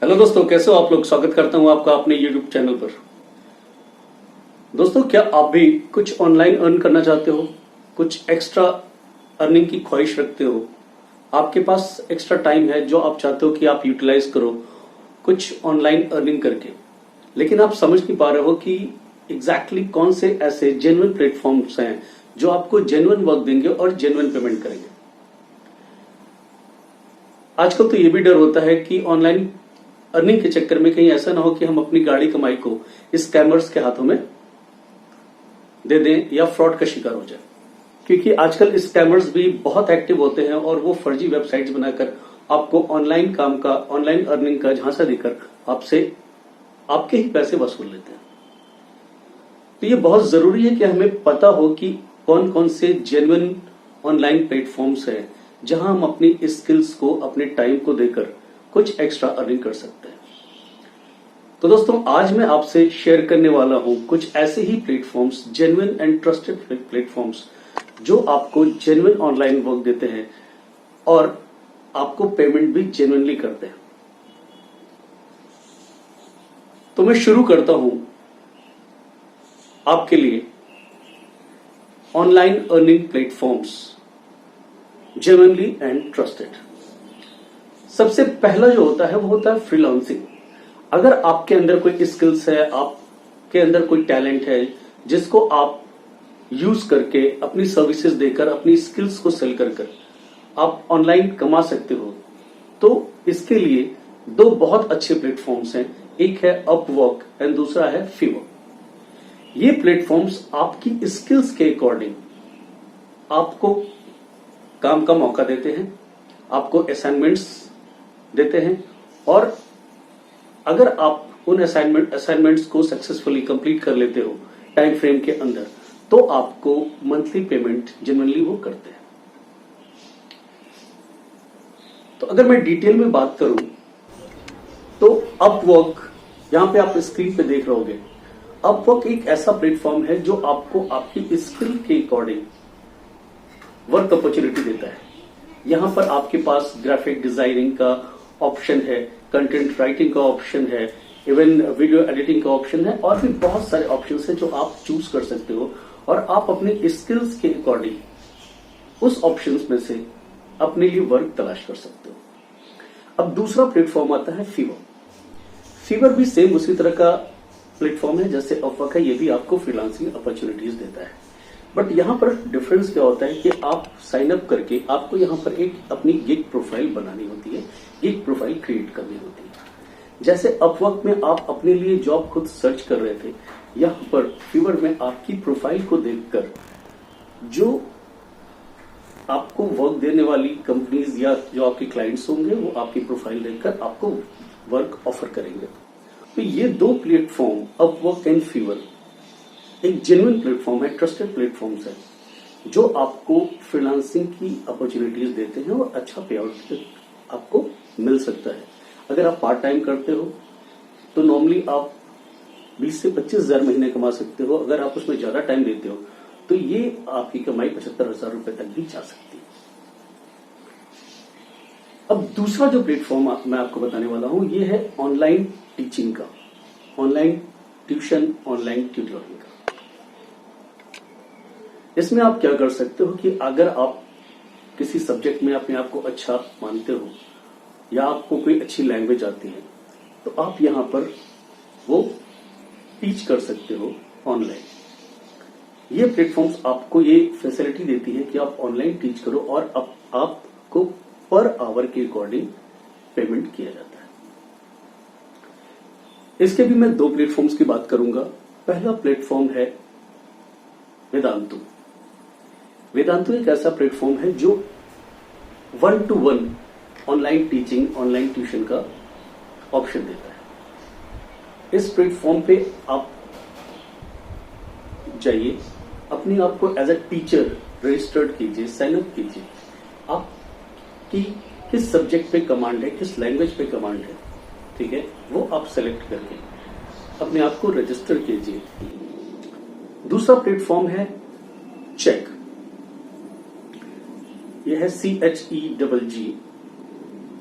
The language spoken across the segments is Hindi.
हेलो दोस्तों, कैसे हो आप लोग। स्वागत करता हूं आपका अपने YouTube चैनल पर। दोस्तों, क्या आप भी कुछ ऑनलाइन अर्न करना चाहते हो, कुछ एक्स्ट्रा अर्निंग की ख्वाहिश रखते हो, आपके पास एक्स्ट्रा टाइम है जो आप चाहते हो कि आप यूटिलाइज करो कुछ ऑनलाइन अर्निंग करके, लेकिन आप समझ नहीं पा रहे हो कि एग्जैक्टली कौन से ऐसे जेन्युइन प्लेटफॉर्म्स हैं जो आपको जेन्युइन वर्क देंगे और जेन्युइन पेमेंट करेंगे। आजकल तो ये भी डर होता है कि ऑनलाइन अर्निंग के चक्कर में कहीं ऐसा ना हो कि हम अपनी गाड़ी कमाई को स्कैमर्स के हाथों में दे दें या फ्रॉड का शिकार हो जाए, क्योंकि आजकल स्कैमर्स भी बहुत एक्टिव होते हैं और वो फर्जी वेबसाइट्स बनाकर आपको ऑनलाइन काम का, ऑनलाइन अर्निंग का झांसा देकर आपसे आपके ही पैसे वसूल लेते हैं। तो ये बहुत जरूरी है कि हमें पता हो कि कौन कौन से जेन्युइन ऑनलाइन प्लेटफॉर्म्स हैं जहां हम अपनी स्किल्स को, अपने टाइम को देकर कुछ एक्स्ट्रा अर्निंग कर सकते हैं। तो दोस्तों, आज मैं आपसे शेयर करने वाला हूं कुछ ऐसे ही platforms, genuine and trusted platforms जो आपको जेन्युइन ऑनलाइन वर्क देते हैं और आपको पेमेंट भी जेन्युइनली करते हैं। तो मैं शुरू करता हूं आपके लिए online earning platforms genuinely and trusted. सबसे पहला जो होता है वो होता है फ्रीलांसिंग। अगर आपके अंदर कोई स्किल्स है, आपके अंदर कोई टैलेंट है जिसको आप यूज करके, अपनी सर्विसेज देकर, अपनी स्किल्स को सेल कर आप ऑनलाइन कमा सकते हो, तो इसके लिए दो बहुत अच्छे प्लेटफॉर्म्स हैं। एक है अपवर्क एंड दूसरा है फीवर। ये प्लेटफॉर्म्स आपकी स्किल्स के अकॉर्डिंग आपको काम का मौका देते हैं, आपको असाइनमेंट्स देते हैं, और अगर आप उन असाइनमेंट्स को सक्सेसफुली कंप्लीट कर लेते हो टाइम फ्रेम के अंदर, तो आपको मंथली पेमेंट जनरली वो करते हैं। तो अगर मैं डिटेल में बात करूं तो अपवर्क, यहां पे आप स्क्रीन पे देख रहोगे, अपवर्क एक ऐसा प्लेटफॉर्म है जो आपको आपकी स्किल के अकॉर्डिंग वर्क अपॉर्चुनिटी देता है। यहां पर आपके पास ग्राफिक डिजाइनिंग का ऑप्शन है, कंटेंट राइटिंग का ऑप्शन है, इवन वीडियो एडिटिंग का ऑप्शन है, और भी बहुत सारे ऑप्शन है जो आप चूज कर सकते हो और आप अपने स्किल्स के अकॉर्डिंग उस ऑप्शंस में से अपने लिए वर्क तलाश कर सकते हो। अब दूसरा प्लेटफॉर्म आता है फीवर। फीवर भी सेम उसी तरह का प्लेटफॉर्म है जैसे अपवर्क है। ये भी आपको फ्रीलांसिंग अपॉर्चुनिटीज देता है, बट यहां पर डिफरेंस क्या होता है कि आप साइन अप करके आपको यहां पर एक अपनी गिग प्रोफाइल बनानी होती है, गिग प्रोफाइल क्रिएट करनी होती है। जैसे अपवर्क में आप अपने लिए जॉब खुद सर्च कर रहे थे, यहां पर फीवर में आपकी प्रोफाइल को देखकर जो आपको वर्क देने वाली कंपनीज या जो आपके क्लाइंट्स होंगे वो आपकी प्रोफाइल देखकर आपको वर्क ऑफर करेंगे। तो ये दो प्लेटफॉर्म, अपवर्क एंड फीवर, एक जेन्युइन प्लेटफॉर्म है, ट्रस्टेड प्लेटफॉर्म्स है जो आपको फ्रीलांसिंग की अपॉर्चुनिटीज देते हैं और अच्छा पे आउट आपको मिल सकता है। अगर आप पार्ट टाइम करते हो तो नॉर्मली आप 20 से 25,000 महीने कमा सकते हो। अगर आप उसमें ज्यादा टाइम देते हो तो ये आपकी कमाई 75,000 रुपए तक भी जा सकती है। अब दूसरा जो प्लेटफॉर्म मैं आपको बताने वाला हूं ये है ऑनलाइन टीचिंग का, ऑनलाइन ट्यूशन, ऑनलाइन ट्यूटोरियल का। इसमें आप क्या कर सकते हो कि अगर आप किसी सब्जेक्ट में अपने आप को अच्छा मानते हो या आपको कोई अच्छी लैंग्वेज आती है, तो आप यहां पर वो टीच कर सकते हो ऑनलाइन। ये प्लेटफॉर्म्स आपको ये फैसिलिटी देती है कि आप ऑनलाइन टीच करो और आपको पर आवर के अकॉर्डिंग पेमेंट किया जाता है। इसके भी मैं दो प्लेटफॉर्म्स की बात करूंगा। पहला प्लेटफॉर्म है वेदांतु। वेदांतु एक ऐसा प्लेटफॉर्म है जो 1-to-1 online teaching, online tuition का ऑप्शन देता है। इस प्लेटफॉर्म पे आप जाइए, अपने आप को एज अ टीचर रजिस्टर्ड कीजिए, साइन अप कीजिए। आपकी किस सब्जेक्ट पे कमांड है, किस लैंग्वेज पे कमांड है, ठीक है, वो आप सेलेक्ट करके अपने आप को रजिस्टर कीजिए। दूसरा प्लेटफॉर्म है चेक। यह है CHEGG।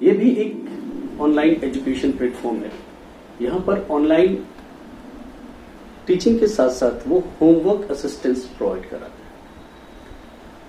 ये भी एक ऑनलाइन एजुकेशन प्लेटफॉर्म है। यहाँ पर ऑनलाइन टीचिंग के साथ साथ वो होमवर्क असिस्टेंस प्रोवाइड कराते हैं।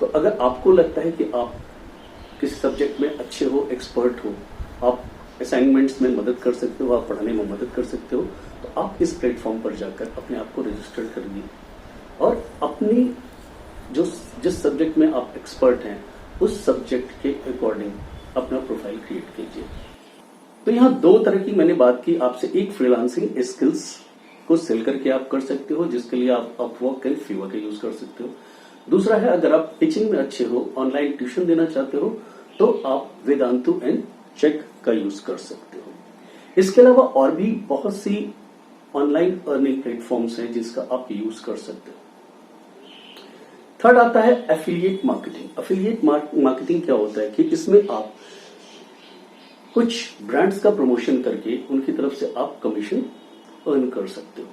तो अगर आपको लगता है कि आप किसी सब्जेक्ट में अच्छे हो, एक्सपर्ट हो, आप असाइनमेंट्स में मदद कर सकते हो, आप पढ़ाने में मदद कर सकते हो, तो आप इस प्लेटफॉर्म पर जाकर अपने आप को रजिस्टर करिए और अपनी जिस सब्जेक्ट में आप एक्सपर्ट हैं उस सब्जेक्ट के अकॉर्डिंग अपना प्रोफाइल क्रिएट कीजिए। तो यहाँ दो तरह की मैंने बात की आपसे, एक फ्रीलांसिंग स्किल्स को सेल करके आप कर सकते हो, जिसके लिए आप अपवर्क एंड फीवर का यूज कर सकते हो। दूसरा है अगर आप टीचिंग में अच्छे हो, ऑनलाइन ट्यूशन देना चाहते हो, तो आप वेदांतु एंड चेक का यूज कर सकते हो। इसके अलावा और भी बहुत सी ऑनलाइन अर्निंग प्लेटफॉर्म्स हैं जिसका आप यूज कर सकते हो। थर्ड आता है एफिलिएट मार्केटिंग। एफिलिएट मार्केटिंग क्या होता है कि इसमें आप कुछ ब्रांड्स का प्रमोशन करके उनकी तरफ से आप कमीशन अर्न कर सकते हो।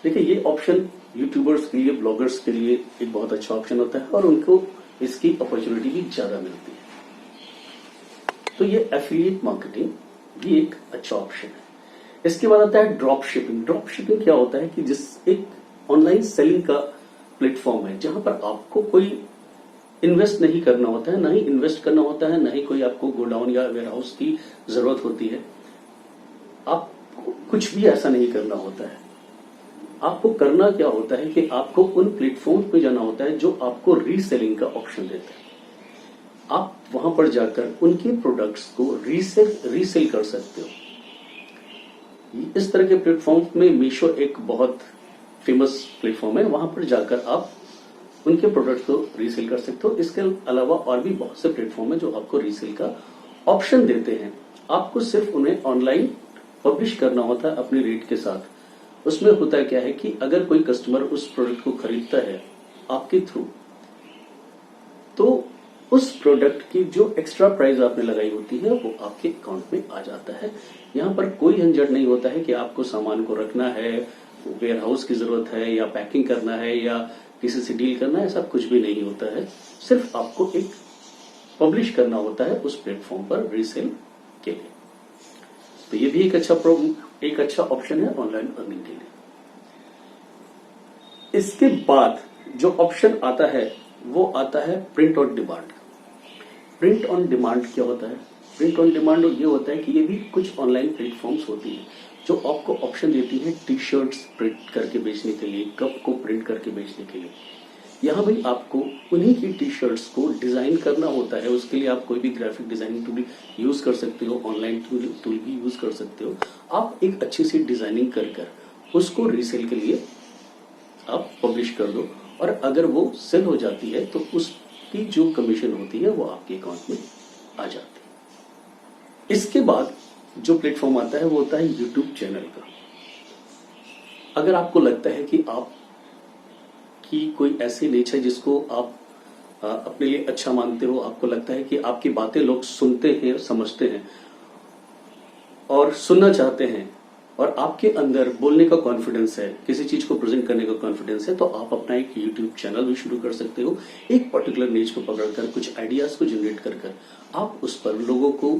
देखिए, ये ऑप्शन यूट्यूबर्स के लिए, ब्लॉगर्स के लिए एक बहुत अच्छा ऑप्शन होता है और उनको इसकी अपॉर्चुनिटी भी ज्यादा मिलती है। तो ये एफिलिएट मार्केटिंग भी एक अच्छा ऑप्शन है। इसके बाद आता है ड्रॉप शिपिंग। ड्रॉप शिपिंग क्या होता है कि जिस एक ऑनलाइन सेलिंग का प्लेटफॉर्म है जहां पर आपको कोई इन्वेस्ट नहीं करना होता है, ना ही इन्वेस्ट करना होता है, ना ही कोई आपको गोडाउन या वेयर हाउस की जरूरत होती है। आपको कुछ भी ऐसा नहीं करना होता है। आपको करना क्या होता है कि आपको उन प्लेटफॉर्म पे जाना होता है जो आपको रीसेलिंग का ऑप्शन देते हैं। आप वहां पर जाकर उनके प्रोडक्ट्स को रीसेल कर सकते हो। इस तरह के प्लेटफॉर्म में मीशो एक बहुत फेमस प्लेटफॉर्म है, वहां पर जाकर आप उनके प्रोडक्ट्स को रीसेल कर सकते हो। इसके अलावा और भी बहुत से प्लेटफॉर्म है जो आपको रीसेल का ऑप्शन देते हैं। आपको सिर्फ उन्हें ऑनलाइन पब्लिश करना होता है अपने रेट के साथ। उसमें होता है क्या है कि अगर कोई कस्टमर उस प्रोडक्ट को खरीदता है आपके थ्रू, तो उस प्रोडक्ट की जो एक्स्ट्रा प्राइस आपने लगाई होती है वो आपके अकाउंट में आ जाता है। यहाँ पर कोई झंझट नहीं होता है कि आपको सामान को रखना है, वेयर हाउस की जरूरत है, या पैकिंग करना है, या किसी से डील करना है। ऐसा कुछ भी नहीं होता है। सिर्फ आपको एक पब्लिश करना होता है उस प्लेटफॉर्म पर रीसेल के लिए। तो ये भी एक अच्छा ऑप्शन है ऑनलाइन अर्निंग के लिए। इसके बाद जो ऑप्शन आता है वो आता है print on demand. Print on demand क्या होता है? प्रिंट ऑन डिमांड ये होता है कि ये भी कुछ ऑनलाइन प्लेटफॉर्म्स होती हैं जो आपको ऑप्शन देती है टी शर्ट्स प्रिंट करके बेचने के लिए, कप को प्रिंट करके बेचने के लिए। यहाँ भी आपको उन्हीं की टी शर्ट्स को डिजाइन करना होता है। उसके लिए आप कोई भी ग्राफिक डिजाइनिंग टूल यूज कर सकते हो, ऑनलाइन टूल भी यूज कर सकते हो। आप एक अच्छी सी डिजाइनिंग कर उसको रीसेल के लिए आप पब्लिश कर दो, और अगर वो सेल हो जाती है तो उसकी जो कमीशन होती है वो आपके अकाउंट में आ जाती है। इसके बाद जो प्लेटफॉर्म आता है वो होता है यूट्यूब चैनल का। अगर आपको लगता है कि आप की कोई ऐसी नीच है जिसको आप अपने लिए अच्छा मानते हो, आपको लगता है कि आपकी बातें लोग सुनते हैं, समझते हैं और सुनना चाहते हैं, और आपके अंदर बोलने का कॉन्फिडेंस है, किसी चीज को प्रेजेंट करने का कॉन्फिडेंस है, तो आप अपना एक यूट्यूब चैनल भी शुरू कर सकते हो। एक पर्टिकुलर नीच को पकड़कर, कुछ आइडियाज को जनरेट कर आप उस पर लोगों को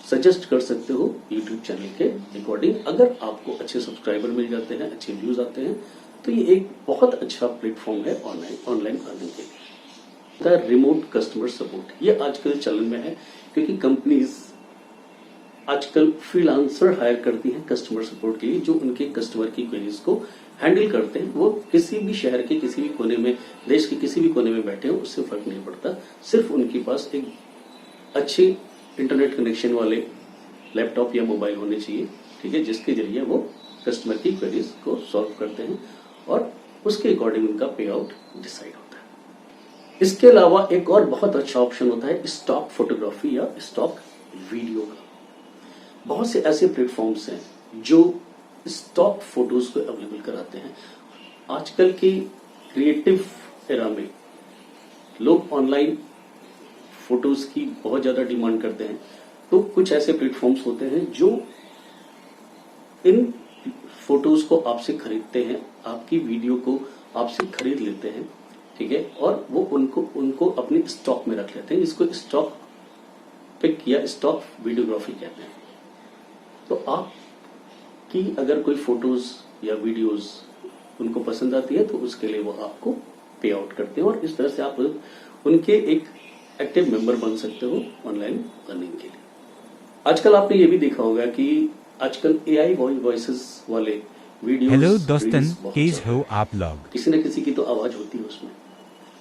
सजेस्ट कर सकते हो यूट्यूब चैनल के अकॉर्डिंग। अगर आपको अच्छे सब्सक्राइबर मिल जाते हैं, अच्छे व्यूज आते हैं, तो ये एक बहुत अच्छा प्लेटफॉर्म है ऑनलाइन अर्निंग के लिए। रिमोट कस्टमर सपोर्ट, ये आजकल चलन में है क्योंकि कंपनीज आजकल फ्रीलांसर हायर करती हैं कस्टमर सपोर्ट के लिए, जो उनके कस्टमर की क्वेरीज को हैंडल करते हैं। वो किसी भी शहर के किसी भी कोने में, देश के किसी भी कोने में बैठे हो, उससे फर्क नहीं पड़ता। सिर्फ उनके पास एक अच्छे इंटरनेट कनेक्शन वाले लैपटॉप या मोबाइल होने चाहिए, ठीक है, जिसके जरिए वो कस्टमर की क्वेरीज को सॉल्व करते हैं और उसके अकॉर्डिंग उनका पे आउट डिसाइड होता है। इसके अलावा एक और बहुत अच्छा ऑप्शन होता है स्टॉक फोटोग्राफी या स्टॉक वीडियो का। बहुत से ऐसे प्लेटफॉर्म्स हैं जो स्टॉक फोटोज को अवेलेबल कराते हैं। आजकल की क्रिएटिव एरा में लोग ऑनलाइन फोटोज की बहुत ज्यादा डिमांड करते हैं, तो कुछ ऐसे प्लेटफॉर्म्स होते हैं जो इन फोटोज को आपसे खरीदते हैं, आपकी वीडियो को आपसे खरीद लेते हैं, ठीक है, और वो उनको अपने स्टॉक में रख लेते हैं। इसको स्टॉक पिक या स्टॉक वीडियोग्राफी कहते हैं। तो आपकी अगर कोई फोटोज या वीडियोस उनको पसंद आती है तो उसके लिए वो आपको पे आउट करते हैं और इस तरह से आप उनके एक एक्टिव मेंबर बन सकते हो ऑनलाइन अर्निंग के लिए। आजकल आपने ये भी देखा होगा कि आजकल एआई वॉइसेस वाले वीडियोस हेलो दोस्तन, रील्स बहुत कैसे चल रहे हो हैं। आप लोग? किसी न किसी की तो आवाज होती है उसमें,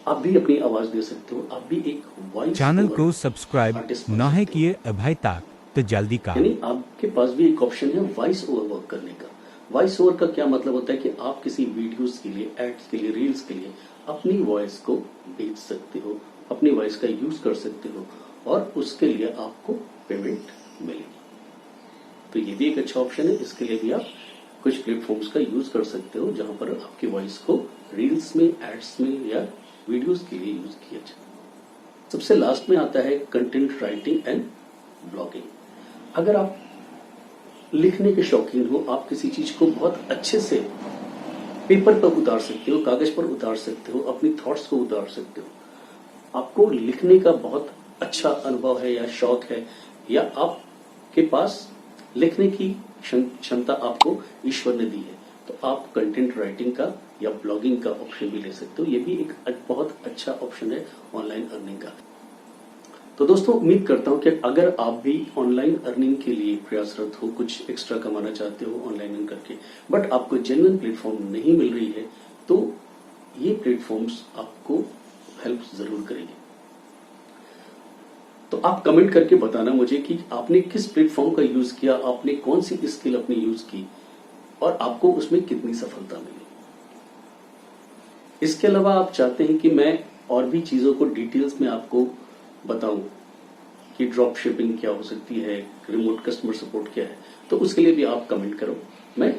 आप भी अपनी आवाज दे सकते हो, आप भी एक वॉइस चैनल ओवर को सब्सक्राइब आर्टिस्ट बन न है सकते हो। किए अभी तक तो जल्दी का। यानी आपके पास भी एक ऑप्शन है वॉइस ओवर वर्क करने का। वॉइस ओवर का क्या मतलब होता है कि आप किसी वीडियोस के लिए, एड्स के लिए, रील्स के लिए अपनी वॉइस को बेच सकते हो, अपनी वॉइस का यूज कर सकते हो और उसके लिए आपको पेमेंट मिलेगी। तो ये भी एक अच्छा ऑप्शन है। इसके लिए भी आप कुछ प्लेटफॉर्म्स का यूज कर सकते हो जहां पर आपकी वॉइस को रील्स में, एड्स में या वीडियोस के लिए यूज किया जाए। सबसे लास्ट में आता है कंटेंट राइटिंग एंड ब्लॉगिंग। अगर आप लिखने के शौकीन हो, आप किसी चीज को बहुत अच्छे से पेपर पर उतार सकते हो, कागज पर उतार सकते हो, अपनी थॉट्स को उतार सकते हो, आपको लिखने का बहुत अच्छा अनुभव है या शौक है, या आपके पास लिखने की क्षमता आपको ईश्वर ने दी है, तो आप कंटेंट राइटिंग का या ब्लॉगिंग का ऑप्शन भी ले सकते हो। ये भी एक बहुत अच्छा ऑप्शन है ऑनलाइन अर्निंग का। तो दोस्तों, उम्मीद करता हूं कि अगर आप भी ऑनलाइन अर्निंग के लिए प्रयासरत हो, कुछ एक्स्ट्रा कमाना चाहते हो ऑनलाइन अर्निंग करके, बट आपको जेन्युइन प्लेटफॉर्म नहीं मिल रही है, तो ये प्लेटफॉर्म्स आपको हेल्प जरूर करेंगे। तो आप कमेंट करके बताना मुझे कि आपने किस प्लेटफॉर्म का यूज किया, आपने कौन सी स्किल अपनी यूज की और आपको उसमें कितनी सफलता मिली। इसके अलावा आप चाहते हैं कि मैं और भी चीजों को डिटेल्स में आपको बताऊं कि ड्रॉप शिपिंग क्या हो सकती है, रिमोट कस्टमर सपोर्ट क्या है, तो उसके लिए भी आप कमेंट करो, मैं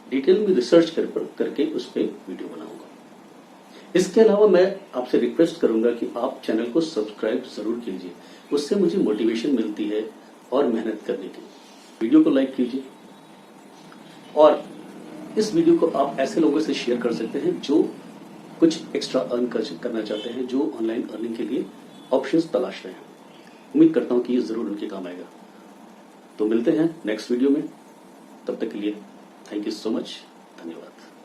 डिटेल में रिसर्च करके उस पर वीडियो बनाऊंगा। इसके अलावा मैं आपसे रिक्वेस्ट करूंगा कि आप चैनल को सब्सक्राइब जरूर कीजिए, उससे मुझे मोटिवेशन मिलती है और मेहनत करने की। वीडियो को लाइक कीजिए और इस वीडियो को आप ऐसे लोगों से शेयर कर सकते हैं जो कुछ एक्स्ट्रा अर्न करना चाहते हैं, जो ऑनलाइन अर्निंग के लिए ऑप्शंस तलाश रहे हैं। उम्मीद करता हूं कि ये जरूर उनके काम आएगा। तो मिलते हैं नेक्स्ट वीडियो में, तब तक के लिए थैंक यू सो मच, धन्यवाद।